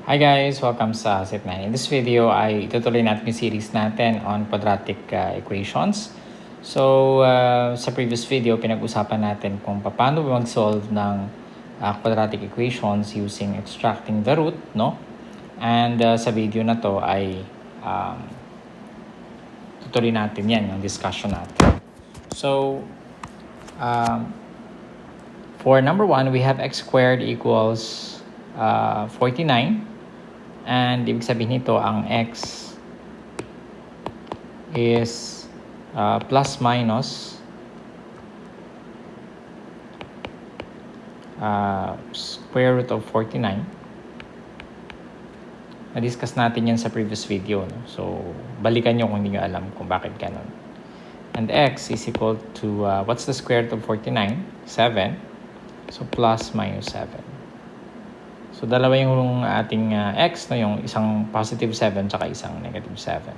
Hi guys! Welcome sa Set9. In this video ay itutuloy natin yung series natin on quadratic equations. So, sa previous video, pinag-usapan natin kung paano mag-solve ng quadratic equations using extracting the root, no? And sa video na to ay tutuloy natin yan, yung discussion natin. So, for number 1, we have x squared equals 49. And ibig sabihin nito, ang x is plus minus square root of 49. Na-discuss natin yan sa previous video. No? So, balikan nyo kung hindi nyo alam kung bakit ganun. And x is equal to, what's the square root of 49? 7. So, plus minus 7. So, dalawa yung ating x, no? Yung isang positive 7 tsaka isang negative 7.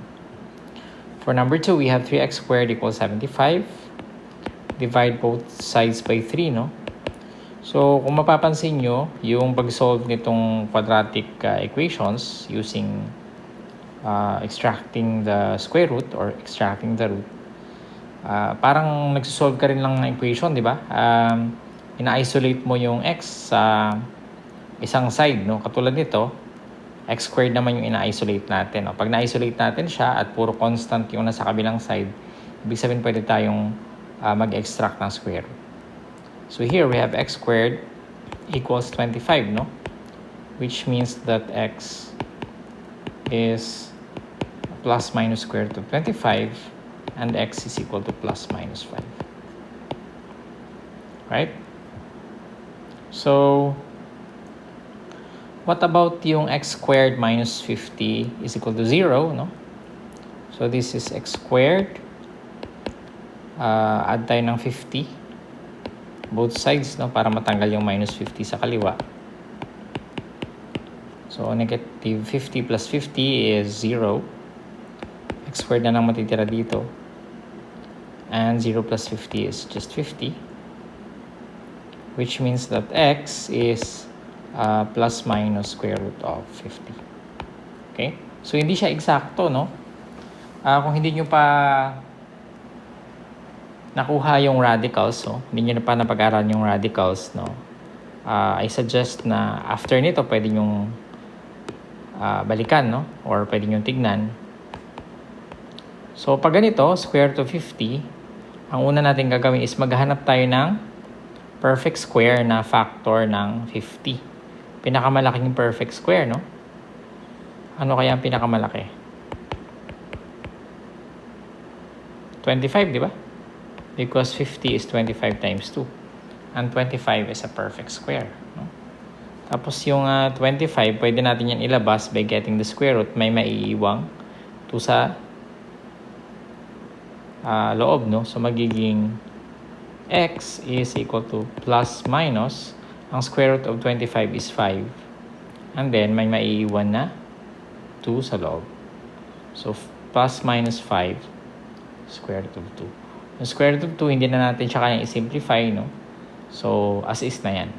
For number 2, we have 3x squared equals 75. Divide both sides by 3, no? So, kung mapapansin nyo, yung pag-solve nitong quadratic equations using extracting the square root or extracting the root, parang nagsosolve ka rin lang ng equation, di ba? Ina-isolate mo yung x sa isang side, no? Katulad nito, x squared naman yung ina-isolate natin. No? Pag na-isolate natin siya at puro constant yung nasa kabilang side, ibig sabihin pwede tayong mag-extract ng square root. So here we have x squared equals 25, no? Which means that x is plus minus square root of 25 and x is equal to plus minus 5. Right? So, what about yung x squared minus 50 is equal to 0, no? So, this is x squared. Add tayo ng 50. Both sides, no? Para matanggal yung minus 50 sa kaliwa. So, negative 50 plus 50 is 0. X squared na lang matitira dito. And 0 plus 50 is just 50. Which means that x is plus minus square root of 50. Okay? So, hindi siya eksakto, no? Kung hindi nyo pa nakuha yung radicals, no? Hindi nyo na pa napag-aral yung radicals, no? I suggest na after nito, pwede nyong balikan, no? Or pwede nyong tignan. So, pag ganito, square root of 50, ang una natin gagawin is maghanap tayo ng perfect square na factor ng 50. Pinakamalaking perfect square, no? Ano kaya ang pinakamalaki? 25, di ba? Because 50 is 25 times 2. And 25 is a perfect square, no? Tapos yung 25, pwede natin yan ilabas by getting the square root. May maiiwang 2 sa loob, no? So, magiging x is equal to plus minus, ang square root of 25 is 5. And then, may maiiwan na 2 sa loob. So, plus minus 5 square root of 2. Yung square root of 2, hindi na natin siya kayang i-simplify, no? So, as is na yan.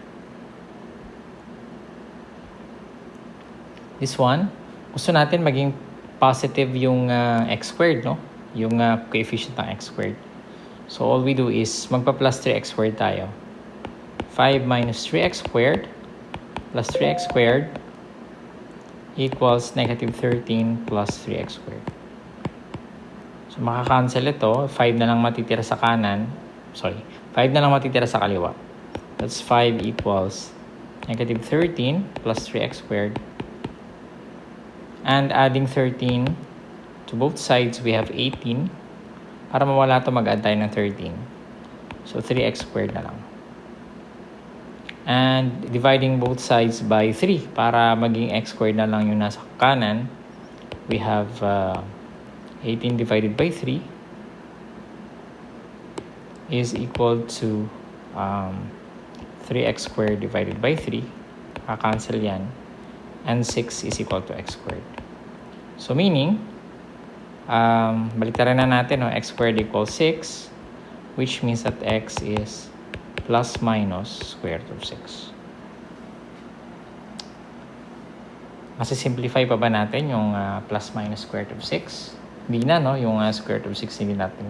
This one, gusto natin maging positive yung x squared, no? Yung coefficient ng x squared. So, all we do is magpa-plus 3x squared tayo. 5 minus 3x squared plus 3x squared equals negative 13 plus 3x squared. So, makakancel ito. 5 na lang matitira sa kanan. 5 na lang matitira sa kaliwa. That's 5 equals negative 13 plus 3x squared. And adding 13 to both sides, we have 18. Para mawala ito, mag-add tayo ng 13. So, 3x squared na lang. And dividing both sides by 3 para maging x squared na lang yung nasa kanan, we have 18 divided by 3 is equal to 3x squared divided by 3. Kakancel yan. And 6 is equal to x squared. So, meaning, baliktaran na natin, no? X squared equals 6, which means that x is plus minus square root of 6. Masisimplify pa ba natin yung plus minus square root of 6? Hindi na, no? Yung square root of 6 hindi natin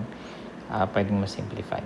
pwedeng masimplify.